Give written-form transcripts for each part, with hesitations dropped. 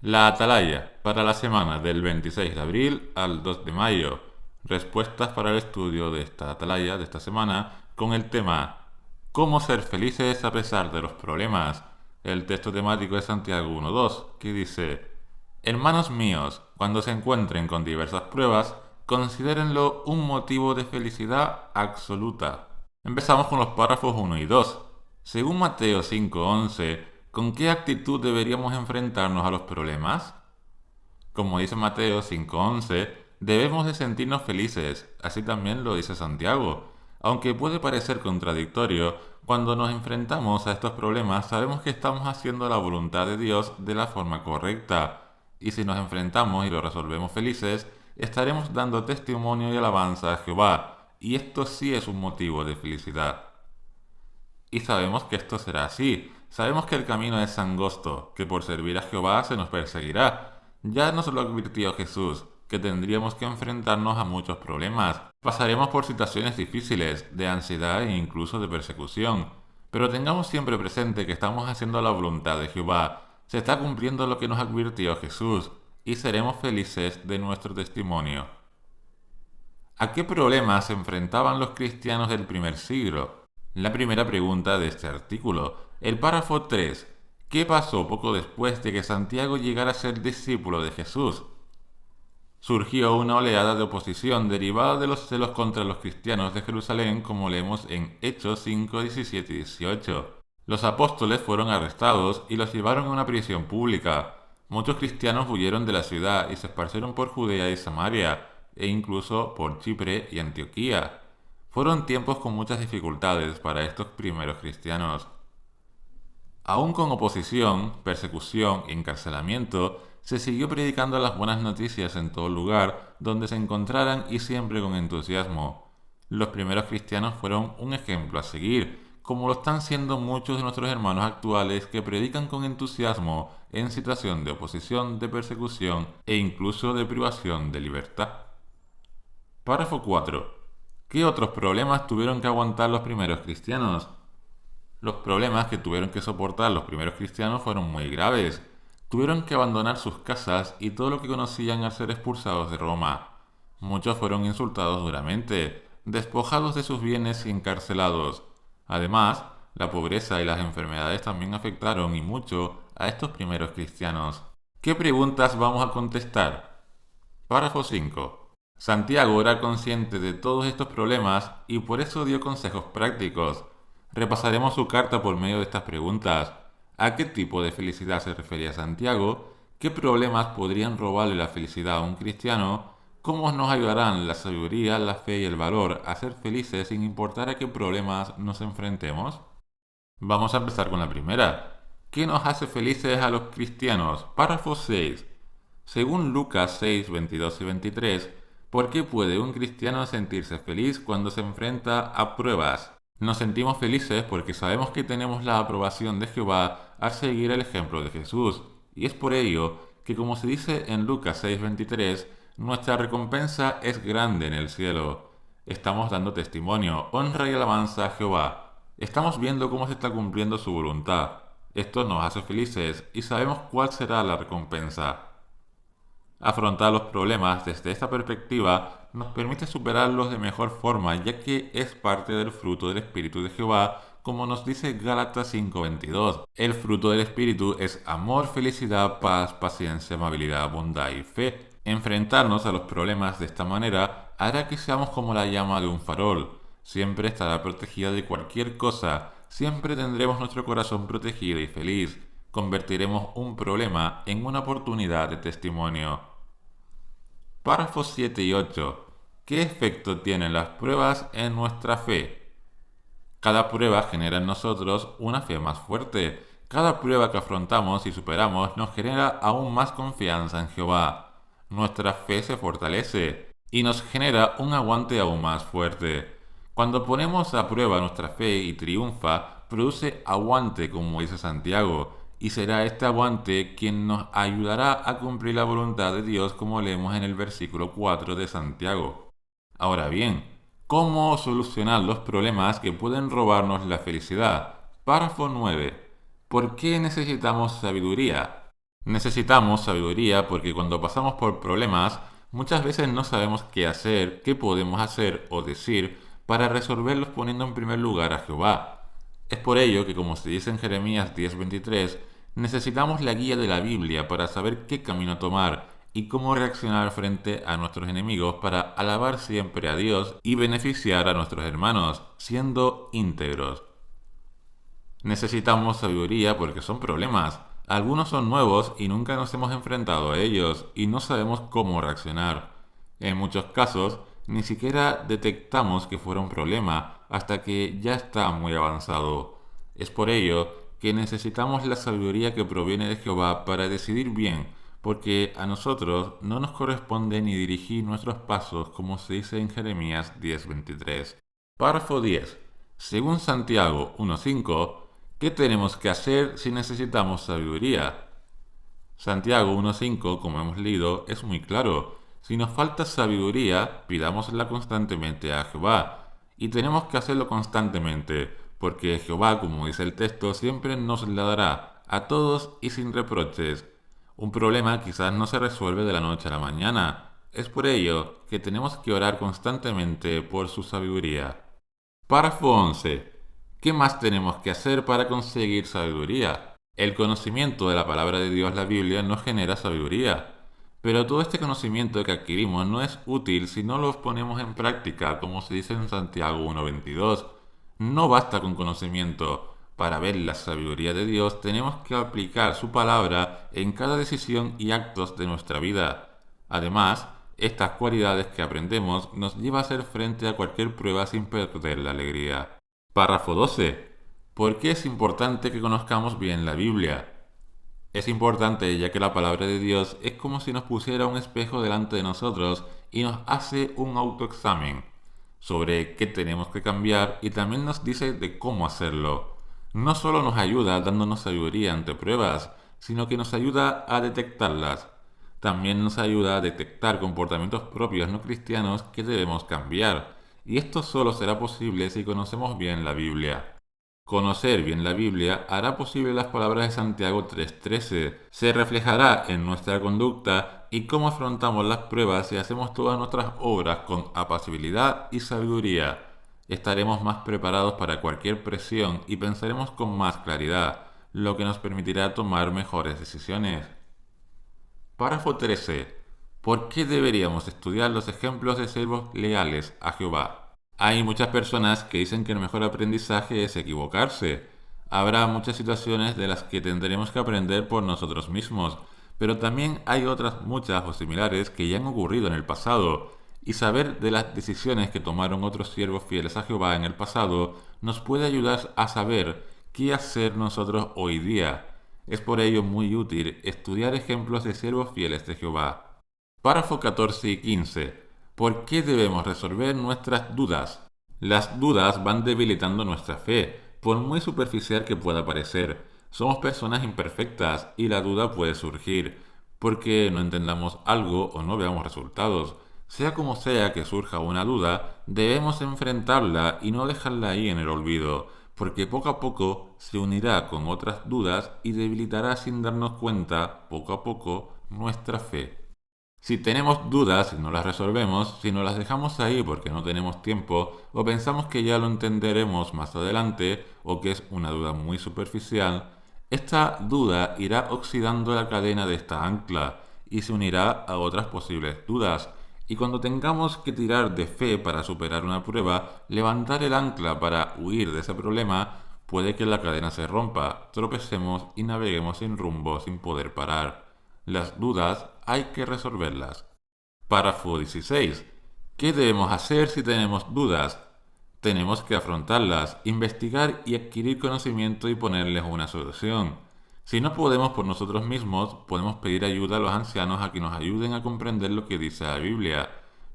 La atalaya para la semana del 26 de abril al 2 de mayo. Respuestas para el estudio de esta atalaya de esta semana con el tema ¿Cómo ser felices a pesar de los problemas? El texto temático es Santiago 1.2, que dice: Hermanos míos, cuando se encuentren con diversas pruebas, considérenlo un motivo de felicidad absoluta. Empezamos con los párrafos 1 y 2. Según Mateo 5:11, ¿con qué actitud deberíamos enfrentarnos a los problemas? Como dice Mateo 5:11, debemos de sentirnos felices, así también lo dice Santiago. Aunque puede parecer contradictorio, cuando nos enfrentamos a estos problemas sabemos que estamos haciendo la voluntad de Dios de la forma correcta. Y si nos enfrentamos y lo resolvemos felices, estaremos dando testimonio y alabanza a Jehová, y esto sí es un motivo de felicidad. Y sabemos que esto será así. Sabemos que el camino es angosto, que por servir a Jehová se nos perseguirá. Ya nos lo advirtió Jesús, que tendríamos que enfrentarnos a muchos problemas. Pasaremos por situaciones difíciles, de ansiedad e incluso de persecución. Pero tengamos siempre presente que estamos haciendo la voluntad de Jehová. Se está cumpliendo lo que nos advirtió Jesús, y seremos felices de nuestro testimonio. ¿A qué problemas se enfrentaban los cristianos del primer siglo? La primera pregunta de este artículo. El párrafo 3. ¿Qué pasó poco después de que Santiago llegara a ser discípulo de Jesús? Surgió una oleada de oposición derivada de los celos contra los cristianos de Jerusalén, como leemos en Hechos 5, 17 y 18. Los apóstoles fueron arrestados y los llevaron a una prisión pública. Muchos cristianos huyeron de la ciudad y se esparcieron por Judea y Samaria, e incluso por Chipre y Antioquía. Fueron tiempos con muchas dificultades para estos primeros cristianos. Aún con oposición, persecución y encarcelamiento, se siguió predicando las buenas noticias en todo lugar donde se encontraran y siempre con entusiasmo. Los primeros cristianos fueron un ejemplo a seguir, como lo están siendo muchos de nuestros hermanos actuales que predican con entusiasmo en situación de oposición, de persecución e incluso de privación de libertad. Párrafo 4. ¿Qué otros problemas tuvieron que aguantar los primeros cristianos? Los problemas que tuvieron que soportar los primeros cristianos fueron muy graves. Tuvieron que abandonar sus casas y todo lo que conocían al ser expulsados de Roma. Muchos fueron insultados duramente, despojados de sus bienes y encarcelados. Además, la pobreza y las enfermedades también afectaron y mucho a estos primeros cristianos. ¿Qué preguntas vamos a contestar? Párrafo 5. Santiago era consciente de todos estos problemas y por eso dio consejos prácticos. Repasaremos su carta por medio de estas preguntas. ¿A qué tipo de felicidad se refería Santiago? ¿Qué problemas podrían robarle la felicidad a un cristiano? ¿Cómo nos ayudarán la sabiduría, la fe y el valor a ser felices sin importar a qué problemas nos enfrentemos? Vamos a empezar con la primera. ¿Qué nos hace felices a los cristianos? Párrafo 6. Según Lucas 6, 22 y 23, ¿por qué puede un cristiano sentirse feliz cuando se enfrenta a pruebas? Nos sentimos felices porque sabemos que tenemos la aprobación de Jehová al seguir el ejemplo de Jesús, y es por ello que, como se dice en Lucas 6:23, nuestra recompensa es grande en el cielo. Estamos dando testimonio, honra y alabanza a Jehová. Estamos viendo cómo se está cumpliendo su voluntad. Esto nos hace felices y sabemos cuál será la recompensa. Afrontar los problemas desde esta perspectiva nos permite superarlos de mejor forma, ya que es parte del fruto del Espíritu de Jehová, como nos dice Gálatas 5:22. El fruto del Espíritu es amor, felicidad, paz, paciencia, amabilidad, bondad y fe. Enfrentarnos a los problemas de esta manera hará que seamos como la llama de un farol. Siempre estará protegida de cualquier cosa, siempre tendremos nuestro corazón protegido y feliz. Convertiremos un problema en una oportunidad de testimonio. Párrafos 7 y 8. ¿Qué efecto tienen las pruebas en nuestra fe? Cada prueba genera en nosotros una fe más fuerte. Cada prueba que afrontamos y superamos nos genera aún más confianza en Jehová. Nuestra fe se fortalece y nos genera un aguante aún más fuerte. Cuando ponemos a prueba nuestra fe y triunfa, produce aguante, como dice Santiago, y será este aguante quien nos ayudará a cumplir la voluntad de Dios, como leemos en el versículo 4 de Santiago. Ahora bien, ¿cómo solucionar los problemas que pueden robarnos la felicidad? Párrafo 9. ¿Por qué necesitamos sabiduría? Necesitamos sabiduría porque cuando pasamos por problemas, muchas veces no sabemos qué hacer, qué podemos hacer o decir para resolverlos poniendo en primer lugar a Jehová. Es por ello que, como se dice en Jeremías 10:23, necesitamos la guía de la Biblia para saber qué camino tomar y cómo reaccionar frente a nuestros enemigos para alabar siempre a Dios y beneficiar a nuestros hermanos, siendo íntegros. Necesitamos sabiduría porque son problemas. Algunos son nuevos y nunca nos hemos enfrentado a ellos y no sabemos cómo reaccionar. En muchos casos, ni siquiera detectamos que fuera un problema hasta que ya está muy avanzado. Es por ello que necesitamos la sabiduría que proviene de Jehová para decidir bien, porque a nosotros no nos corresponde ni dirigir nuestros pasos como se dice en Jeremías 10:23. Párrafo 10. Según Santiago 1:5, ¿qué tenemos que hacer si necesitamos sabiduría? Santiago 1:5, como hemos leído, es muy claro. Si nos falta sabiduría, pidámosla constantemente a Jehová. Y tenemos que hacerlo constantemente, porque Jehová, como dice el texto, siempre nos la dará, a todos y sin reproches. Un problema quizás no se resuelve de la noche a la mañana. Es por ello que tenemos que orar constantemente por su sabiduría. Párrafo 11. ¿Qué más tenemos que hacer para conseguir sabiduría? El conocimiento de la palabra de Dios, la Biblia, nos genera sabiduría. Pero todo este conocimiento que adquirimos no es útil si no lo ponemos en práctica, como se dice en Santiago 1:22. No basta con conocimiento. Para ver la sabiduría de Dios tenemos que aplicar su palabra en cada decisión y actos de nuestra vida. Además, estas cualidades que aprendemos nos lleva a hacer frente a cualquier prueba sin perder la alegría. Párrafo 12. ¿Por qué es importante que conozcamos bien la Biblia? Es importante ya que la palabra de Dios es como si nos pusiera un espejo delante de nosotros y nos hace un autoexamen sobre qué tenemos que cambiar y también nos dice de cómo hacerlo. No solo nos ayuda dándonos sabiduría ante pruebas, sino que nos ayuda a detectarlas. También nos ayuda a detectar comportamientos propios no cristianos que debemos cambiar. Y esto solo será posible si conocemos bien la Biblia. Conocer bien la Biblia hará posible las palabras de Santiago 3:13. Se reflejará en nuestra conducta y cómo afrontamos las pruebas si hacemos todas nuestras obras con apacibilidad y sabiduría. Estaremos más preparados para cualquier presión y pensaremos con más claridad, lo que nos permitirá tomar mejores decisiones. Párrafo 13. ¿Por qué deberíamos estudiar los ejemplos de siervos leales a Jehová? Hay muchas personas que dicen que el mejor aprendizaje es equivocarse. Habrá muchas situaciones de las que tendremos que aprender por nosotros mismos, pero también hay otras muchas o similares que ya han ocurrido en el pasado, y saber de las decisiones que tomaron otros siervos fieles a Jehová en el pasado nos puede ayudar a saber qué hacer nosotros hoy día. Es por ello muy útil estudiar ejemplos de siervos fieles de Jehová. Párrafo 14 y 15. ¿Por qué debemos resolver nuestras dudas? Las dudas van debilitando nuestra fe, por muy superficial que pueda parecer. Somos personas imperfectas y la duda puede surgir, porque no entendamos algo o no veamos resultados. Sea como sea que surja una duda, debemos enfrentarla y no dejarla ahí en el olvido, porque poco a poco se unirá con otras dudas y debilitará sin darnos cuenta, poco a poco, nuestra fe. Si tenemos dudas y no las resolvemos, si no las dejamos ahí porque no tenemos tiempo o pensamos que ya lo entenderemos más adelante o que es una duda muy superficial, esta duda irá oxidando la cadena de esta ancla y se unirá a otras posibles dudas. Y cuando tengamos que tirar de fe para superar una prueba, levantar el ancla para huir de ese problema, puede que la cadena se rompa, tropecemos y naveguemos sin rumbo sin poder parar. Las dudas hay que resolverlas. Párrafo 16. ¿Qué debemos hacer si tenemos dudas? Tenemos que afrontarlas, investigar y adquirir conocimiento y ponerles una solución. Si no podemos por nosotros mismos, podemos pedir ayuda a los ancianos a que nos ayuden a comprender lo que dice la Biblia.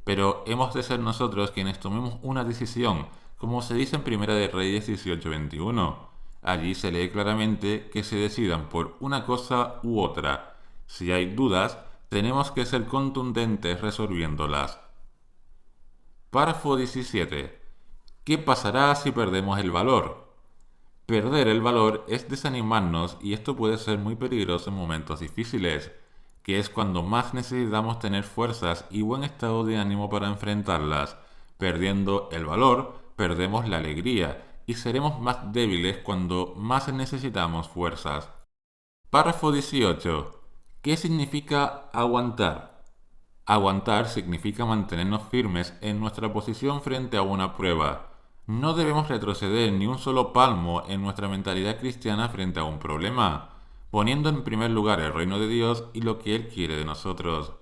Pero hemos de ser nosotros quienes tomemos una decisión, como se dice en Primera de Reyes 18:21. Allí se lee claramente que se decidan por una cosa u otra. Si hay dudas, tenemos que ser contundentes resolviéndolas. Párrafo 17. ¿Qué pasará si perdemos el valor? Perder el valor es desanimarnos y esto puede ser muy peligroso en momentos difíciles, que es cuando más necesitamos tener fuerzas y buen estado de ánimo para enfrentarlas. Perdiendo el valor, perdemos la alegría y seremos más débiles cuando más necesitamos fuerzas. Párrafo 18. ¿Qué significa aguantar? Aguantar significa mantenernos firmes en nuestra posición frente a una prueba. No debemos retroceder ni un solo palmo en nuestra mentalidad cristiana frente a un problema, poniendo en primer lugar el reino de Dios y lo que Él quiere de nosotros.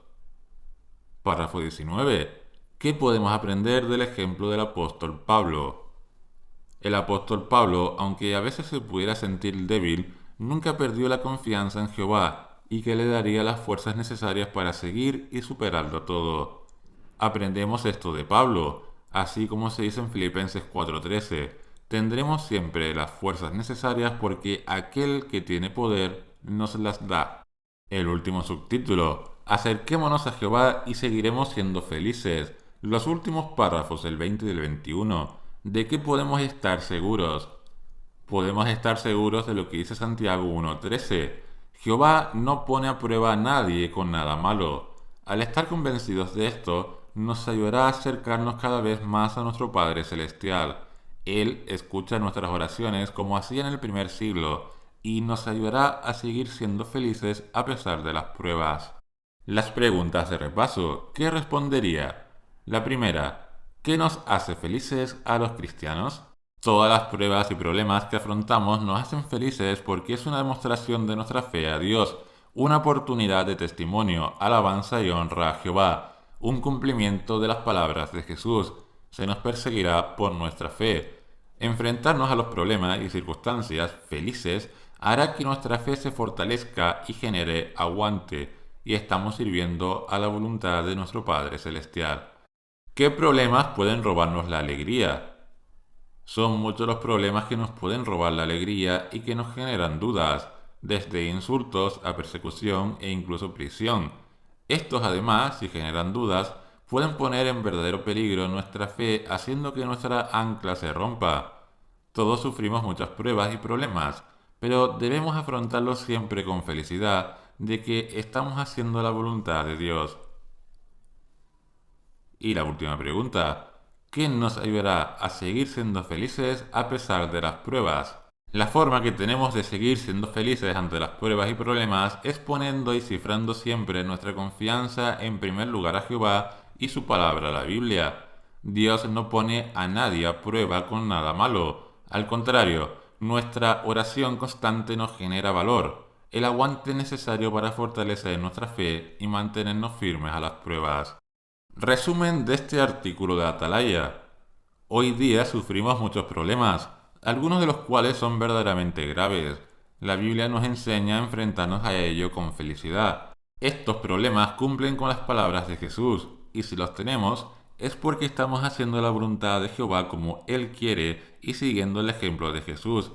Párrafo 19. ¿Qué podemos aprender del ejemplo del apóstol Pablo? El apóstol Pablo, aunque a veces se pudiera sentir débil, nunca perdió la confianza en Jehová y que le daría las fuerzas necesarias para seguir y superarlo todo. Aprendemos esto de Pablo, así como se dice en Filipenses 4:13, tendremos siempre las fuerzas necesarias porque aquel que tiene poder nos las da. El último subtítulo, acerquémonos a Jehová y seguiremos siendo felices. Los últimos párrafos, el 20 y el 21, ¿de qué podemos estar seguros? Podemos estar seguros de lo que dice Santiago 1:13. Jehová no pone a prueba a nadie con nada malo. Al estar convencidos de esto, nos ayudará a acercarnos cada vez más a nuestro Padre Celestial. Él escucha nuestras oraciones como hacía en el primer siglo y nos ayudará a seguir siendo felices a pesar de las pruebas. Las preguntas de repaso. ¿Qué respondería? La primera, ¿qué nos hace felices a los cristianos? Todas las pruebas y problemas que afrontamos nos hacen felices porque es una demostración de nuestra fe a Dios, una oportunidad de testimonio, alabanza y honra a Jehová, un cumplimiento de las palabras de Jesús. Se nos perseguirá por nuestra fe. Enfrentarnos a los problemas y circunstancias felices hará que nuestra fe se fortalezca y genere aguante, y estamos sirviendo a la voluntad de nuestro Padre Celestial. ¿Qué problemas pueden robarnos la alegría? Son muchos los problemas que nos pueden robar la alegría y que nos generan dudas, desde insultos a persecución e incluso prisión. Estos además, si generan dudas, pueden poner en verdadero peligro nuestra fe, haciendo que nuestra ancla se rompa. Todos sufrimos muchas pruebas y problemas, pero debemos afrontarlos siempre con felicidad de que estamos haciendo la voluntad de Dios. Y la última pregunta, ¿qué nos ayudará a seguir siendo felices a pesar de las pruebas? La forma que tenemos de seguir siendo felices ante las pruebas y problemas es poniendo y cifrando siempre nuestra confianza en primer lugar a Jehová y su palabra, la Biblia. Dios no pone a nadie a prueba con nada malo. Al contrario, nuestra oración constante nos genera valor, el aguante necesario para fortalecer nuestra fe y mantenernos firmes a las pruebas. Resumen de este artículo de Atalaya. Hoy día sufrimos muchos problemas, algunos de los cuales son verdaderamente graves. La Biblia nos enseña a enfrentarnos a ello con felicidad. Estos problemas cumplen con las palabras de Jesús, y si los tenemos, es porque estamos haciendo la voluntad de Jehová como Él quiere y siguiendo el ejemplo de Jesús.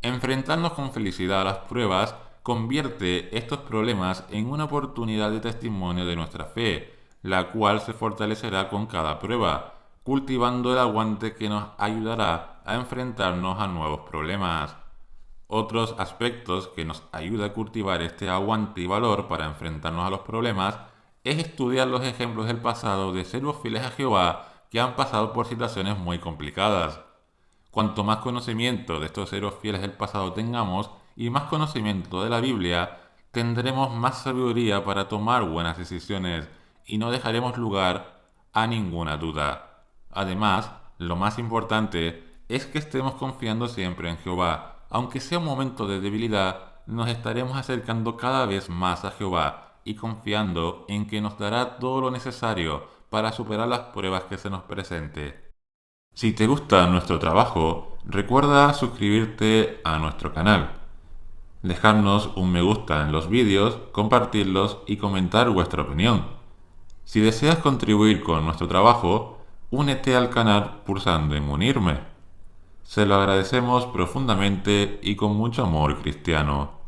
Enfrentarnos con felicidad a las pruebas convierte estos problemas en una oportunidad de testimonio de nuestra fe, la cual se fortalecerá con cada prueba, cultivando el aguante que nos ayudará a enfrentarnos a nuevos problemas. Otros aspectos que nos ayuda a cultivar este aguante y valor para enfrentarnos a los problemas es estudiar los ejemplos del pasado de siervos fieles a Jehová que han pasado por situaciones muy complicadas. Cuanto más conocimiento de estos siervos fieles del pasado tengamos y más conocimiento de la Biblia, tendremos más sabiduría para tomar buenas decisiones y no dejaremos lugar a ninguna duda. Además, lo más importante es que estemos confiando siempre en Jehová. Aunque sea un momento de debilidad, nos estaremos acercando cada vez más a Jehová y confiando en que nos dará todo lo necesario para superar las pruebas que se nos presente. Si te gusta nuestro trabajo, recuerda suscribirte a nuestro canal, dejarnos un me gusta en los vídeos, compartirlos y comentar vuestra opinión. Si deseas contribuir con nuestro trabajo, únete al canal pulsando en unirme. Se lo agradecemos profundamente y con mucho amor cristiano.